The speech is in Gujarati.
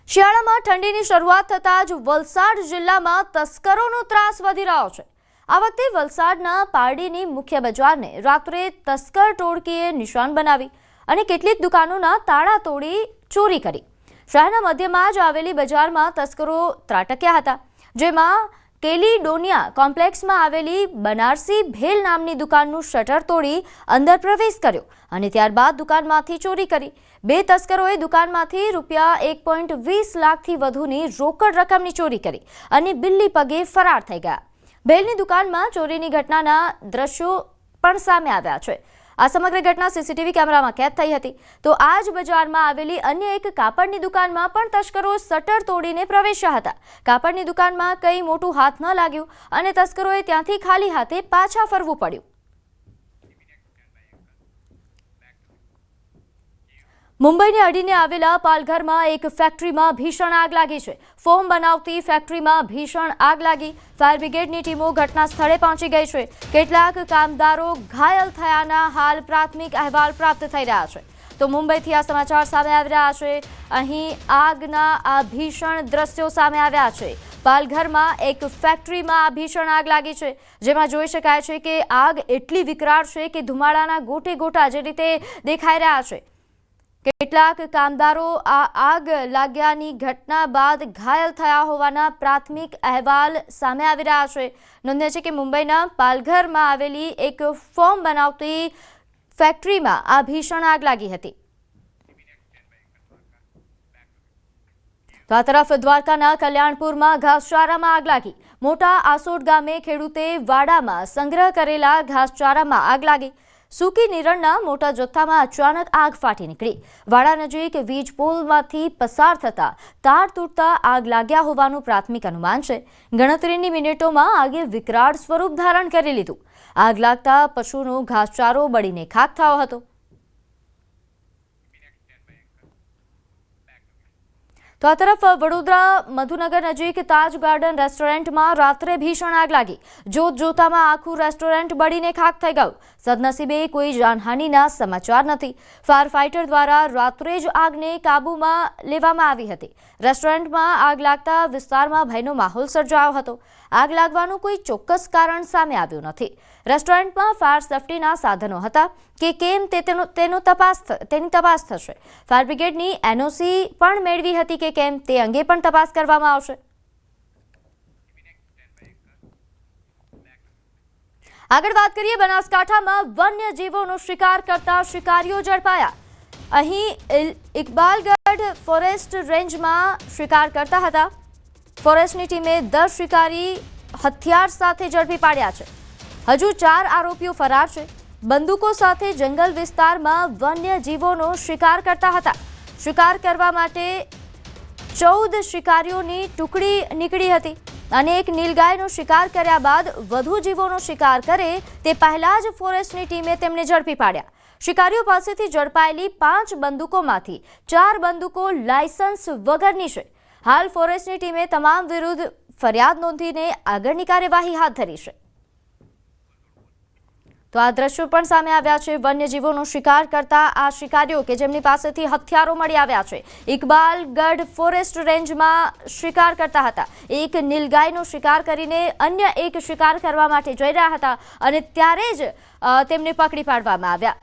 શિયાળામાં ઠંડીની શરૂઆત થતાં જ વલસાડ જિલ્લામાં તસ્કરોનો ત્રાસ વધી રહ્યો છે। આ વખતે વલસાડના પારડીની મુખ્ય બજારને રાત્રે તસ્કર ટોળકીએ નિશાન બનાવી અને કેટલીક દુકાનોના તાળા તોડી ચોરી કરી। શહેરના મધ્યમાં જ આવેલી બજારમાં તસ્કરો ત્રાટક્યા હતા, જેમાં કેલિડોનિયા કોમ્પ્લેક્સમાં આવેલી બનારસી ભેલ નામની દુકાનનું શટર તોડી અંદર પ્રવેશ કર્યો અને ત્યારબાદ દુકાનમાંથી ચોરી કરી। બે તસ્કરોએ દુકાનમાંથી રૂપિયા 1.20 લાખથી વધુની રોકડ રકમની ચોરી કરી અને બિલ્લી પગે ફરાર થઈ ગયા। ભેલની દુકાનમાં ચોરીની ઘટનાના દ્રશ્યો પણ સામે આવ્યા છે। આ સમગ્ર ઘટના સીસીટીવી કેમેરામાં કેદ થઈ હતી। તો આ જ બજારમાં આવેલી અન્ય એક કાપડની દુકાનમાં પણ તસ્કરો શટર તોડીને પ્રવેશ્યા હતા। કાપડની દુકાનમાં કંઈ મોટું હાથ ન લાગ્યું અને તસ્કરોએ ત્યાંથી ખાલી હાથે પાછા ફરવું પડ્યું। મુંબઈને અડીને આવેલા પાલઘરમાં એક ફેક્ટરીમાં ભીષણ આગ લાગી છે। ફોમ બનાવતી ફેક્ટરીમાં ભીષણ આગ લાગી। ફાયર બ્રિગેડની ટીમો ઘટના સ્થળે પહોંચી ગઈ છે। કેટલાક કામદારો ઘાયલ થયાના હાલ પ્રાથમિક અહેવાલ પ્રાપ્ત થઈ રહ્યા છે। તો મુંબઈથી આ સમાચાર સામે આવી રહ્યા છે। અહીં આગના આ ભીષણ દ્રશ્યો સામે આવ્યા છે। પાલઘરમાં એક ફેક્ટરીમાં આ ભીષણ આગ લાગી છે, જેમાં જોઈ શકાય છે કે આગ એટલી વિકરાળ છે કે ધુમાડાના ગોટે ગોટા જે રીતે દેખાઈ રહ્યા છે। કેટલાક કામદારો આ આગ લાગ્યાની ઘટના બાદ ઘાયલ થયા હોવાના પ્રાથમિક અહેવાલ સામે આવી રહ્યા છે। નોંધનીય છે કે મુંબઈના પાલઘરમાં આવેલી એક ફોમ બનાવતી ફેક્ટરીમાં આ ભીષણ આગ લાગી હતી। તો આ તરફ દ્વારકાના કલ્યાણપુરમાં ઘાસચારામાં આગ લાગી। મોટા આસોડ ગામે ખેડૂતે વાડામાં સંગ્રહ કરેલા ઘાસચારામાં આગ લાગી। સૂકી નિરણના મોટા જથ્થામાં અચાનક આગ ફાટી નીકળી। વાડા નજીક વીજ પોલમાંથી પસાર થતા તાર તૂટતા આગ લાગ્યા હોવાનું પ્રાથમિક અનુમાન છે। ગણતરીની મિનિટોમાં આગે વિકરાળ સ્વરૂપ ધારણ કરી લીધું। આગ લાગતા પશુનો ઘાસચારો બળીને ખાખ થયો હતો। તો આ તરફ વડોદરા મધુનગર નજીક તાજ ગાર્ડન રેસ્ટોરન્ટમાં રાત્રે ભીષણ આગ લાગી। જોત જોતામાં આખું રેસ્ટોરન્ટ બળીને ખાખ થઈ ગયું। સદનસીબે કોઈ જાનહાનિના સમાચાર નથી। ફાયર ફાઇટર દ્વારા રાત્રે જ આગને કાબૂમાં લેવામાં આવી હતી। રેસ્ટોરન્ટમાં આગ લાગતા વિસ્તારમાં ભયનો માહોલ સર્જાયો હતો। આગ લાગવાનું કોઈ ચોક્કસ કારણ સામે આવ્યું નથી। રેસ્ટોરન્ટમાં ફાયર સેફટીના સાધનો હતા કે કેમ તેની તપાસ થશે। ફાયર બ્રિગેડની એનઓસી પણ મેળવી હતી કે કેમ તે અંગે પણ તપાસ કરવામાં આવશે। આગળ વાત કરીએ, બનાસકાંઠામાં વન્યજીવોનો શિકાર કરતા શિકારીઓ ઝડપાયા। અહીં ઇકબાલગઢ ફોરેસ્ટ રેન્જમાં શિકાર કરતા હતા। ફોરેસ્ટની ટીમે 10 શિકારી હથિયાર સાથે ઝડપી પાડ્યા છે। હજુ 4 આરોપીઓ ફરાર છે। બંદૂકો સાથે જંગલ વિસ્તારમાં વન્યજીવોનો શિકાર કરતા હતા। શિકાર કરવા માટે 14 શિકારીઓની ટુકડી નીકળી હતી અને એક નીલગાયનો શિકાર કર્યા બાદ વધુ જીવોનો શિકાર કરે તે પહેલા જ ફોરેસ્ટની ટીમે તેમને ઝડપી પાડ્યા। શિકારીઓ પાસેથી ઝડપાયેલી 5 બંદૂકોમાંથી 4 બંદૂકો લાયસન્સ વગરની છે। હાલ ફોરેસ્ટની ટીમે તમામ વિરુદ્ધ ફરિયાદ નોંધીને આગળની કાર્યવાહી હાથ ધરી છે। તો આ દ્રશ્યો પણ સામે આવ્યા છે। વન્યજીવોનો શિકાર કરતા આ શિકારીઓ કે જેમની પાસેથી હથિયારો મળી આવ્યા છે, ઇકબાલગઢ ફોરેસ્ટ રેન્જમાં શિકાર કરતા હતા। એક નીલગાયનો શિકાર કરીને અન્ય એક શિકાર કરવા માટે જઈ રહ્યા હતા અને ત્યારે જ તેમને પકડી પાડવામાં આવ્યા।